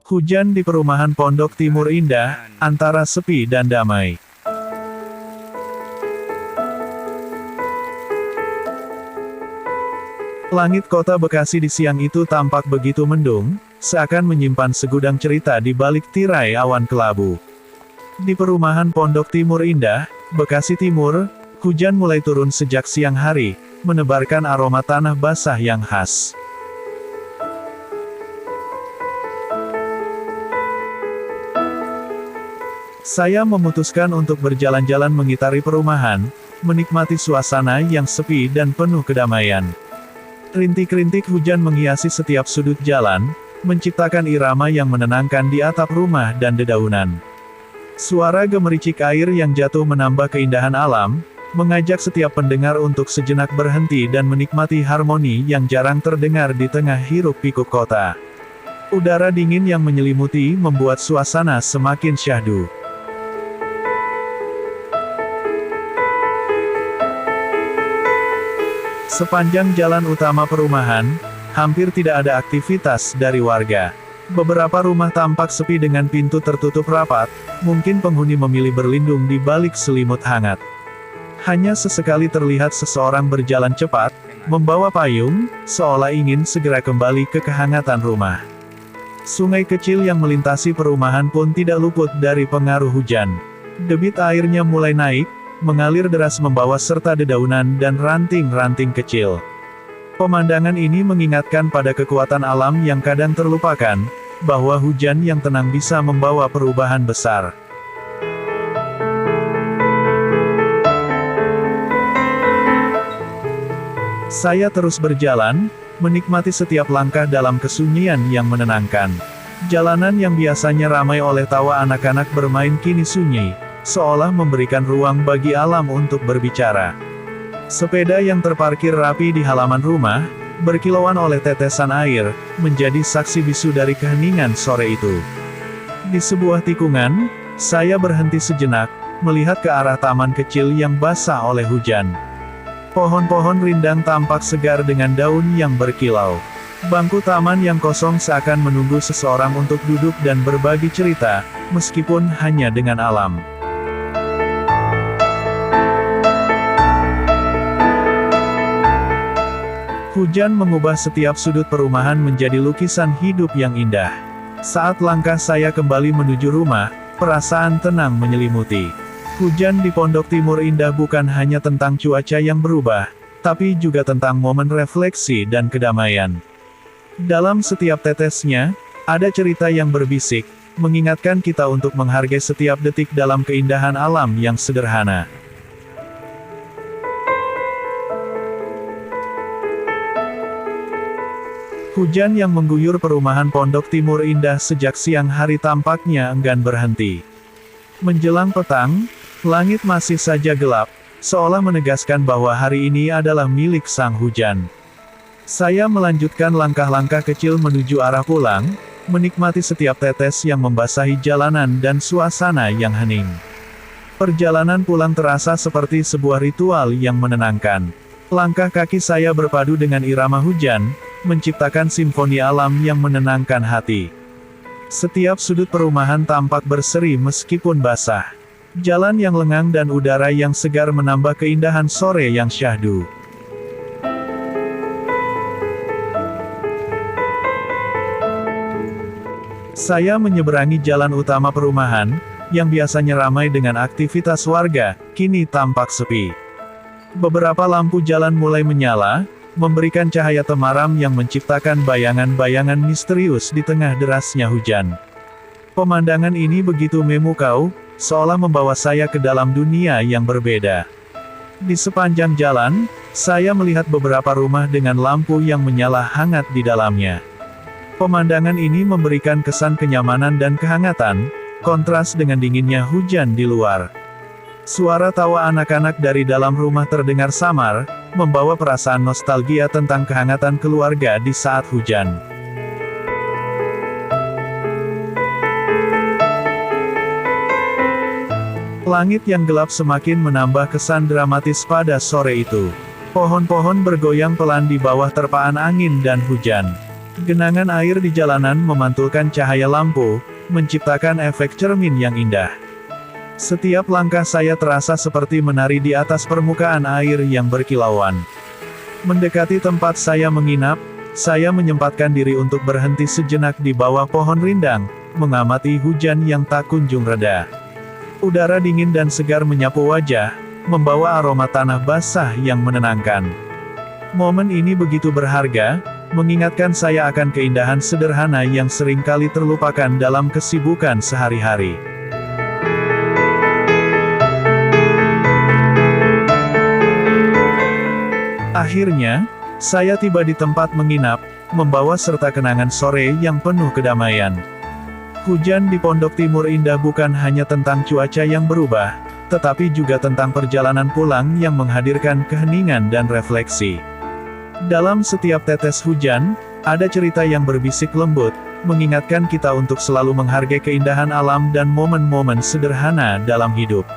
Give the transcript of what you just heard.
Hujan di perumahan Pondok Timur indah, antara sepi dan damai. Langit kota Bekasi di siang itu tampak begitu mendung, seakan menyimpan segudang cerita di balik tirai awan kelabu. Di perumahan Pondok Timur indah, Bekasi Timur, hujan mulai turun sejak siang hari, menebarkan aroma tanah basah yang khas. Saya memutuskan untuk berjalan-jalan mengitari perumahan, menikmati suasana yang sepi dan penuh kedamaian. Rintik-rintik hujan menghiasi setiap sudut jalan, menciptakan irama yang menenangkan di atap rumah dan dedaunan. Suara gemericik air yang jatuh menambah keindahan alam, mengajak setiap pendengar untuk sejenak berhenti dan menikmati harmoni yang jarang terdengar di tengah hiruk-pikuk kota. Udara dingin yang menyelimuti membuat suasana semakin syahdu. Sepanjang jalan utama perumahan, hampir tidak ada aktivitas dari warga. Beberapa rumah tampak sepi dengan pintu tertutup rapat, mungkin penghuni memilih berlindung di balik selimut hangat. Hanya sesekali terlihat seseorang berjalan cepat, membawa payung, seolah ingin segera kembali ke kehangatan rumah. Sungai kecil yang melintasi perumahan pun tidak luput dari pengaruh hujan. Debit airnya mulai naik, mengalir deras membawa serta dedaunan dan ranting-ranting kecil. Pemandangan ini mengingatkan pada kekuatan alam yang kadang terlupakan, bahwa hujan yang tenang bisa membawa perubahan besar. Saya terus berjalan, menikmati setiap langkah dalam kesunyian yang menenangkan. Jalanan yang biasanya ramai oleh tawa anak-anak bermain kini sunyi, seolah memberikan ruang bagi alam untuk berbicara. Sepeda yang terparkir rapi di halaman rumah, berkilauan oleh tetesan air, menjadi saksi bisu dari keheningan sore itu. Di sebuah tikungan, saya berhenti sejenak, melihat ke arah taman kecil yang basah oleh hujan. Pohon-pohon rindang tampak segar dengan daun yang berkilau. Bangku taman yang kosong seakan menunggu seseorang untuk duduk dan berbagi cerita, meskipun hanya dengan alam. Hujan mengubah setiap sudut perumahan menjadi lukisan hidup yang indah. Saat langkah saya kembali menuju rumah, perasaan tenang menyelimuti. Hujan di Pondok Timur indah bukan hanya tentang cuaca yang berubah, tapi juga tentang momen refleksi dan kedamaian. Dalam setiap tetesnya, ada cerita yang berbisik, mengingatkan kita untuk menghargai setiap detik dalam keindahan alam yang sederhana. Hujan yang mengguyur perumahan Pondok Timur indah sejak siang hari tampaknya enggan berhenti. Menjelang petang, langit masih saja gelap, seolah menegaskan bahwa hari ini adalah milik sang hujan. Saya melanjutkan langkah-langkah kecil menuju arah pulang, menikmati setiap tetes yang membasahi jalanan dan suasana yang hening. Perjalanan pulang terasa seperti sebuah ritual yang menenangkan. Langkah kaki saya berpadu dengan irama hujan, menciptakan simfoni alam yang menenangkan hati. Setiap sudut perumahan tampak berseri meskipun basah. Jalan yang lengang dan udara yang segar menambah keindahan sore yang syahdu. Saya menyeberangi jalan utama perumahan, yang biasanya ramai dengan aktivitas warga, kini tampak sepi. Beberapa lampu jalan mulai menyala, memberikan cahaya temaram yang menciptakan bayangan-bayangan misterius di tengah derasnya hujan. Pemandangan ini begitu memukau, seolah membawa saya ke dalam dunia yang berbeda. Di sepanjang jalan, saya melihat beberapa rumah dengan lampu yang menyala hangat di dalamnya. Pemandangan ini memberikan kesan kenyamanan dan kehangatan, kontras dengan dinginnya hujan di luar. Suara tawa anak-anak dari dalam rumah terdengar samar, membawa perasaan nostalgia tentang kehangatan keluarga di saat hujan. Langit yang gelap semakin menambah kesan dramatis pada sore itu. Pohon-pohon bergoyang pelan di bawah terpaan angin dan hujan. Genangan air di jalanan memantulkan cahaya lampu, menciptakan efek cermin yang indah. Setiap langkah saya terasa seperti menari di atas permukaan air yang berkilauan. Mendekati tempat saya menginap, saya menyempatkan diri untuk berhenti sejenak di bawah pohon rindang, mengamati hujan yang tak kunjung reda. Udara dingin dan segar menyapu wajah, membawa aroma tanah basah yang menenangkan. Momen ini begitu berharga, mengingatkan saya akan keindahan sederhana yang seringkali terlupakan dalam kesibukan sehari-hari. Akhirnya, saya tiba di tempat menginap, membawa serta kenangan sore yang penuh kedamaian. Hujan di Pondok Timur indah bukan hanya tentang cuaca yang berubah, tetapi juga tentang perjalanan pulang yang menghadirkan keheningan dan refleksi. Dalam setiap tetes hujan, ada cerita yang berbisik lembut, mengingatkan kita untuk selalu menghargai keindahan alam dan momen-momen sederhana dalam hidup.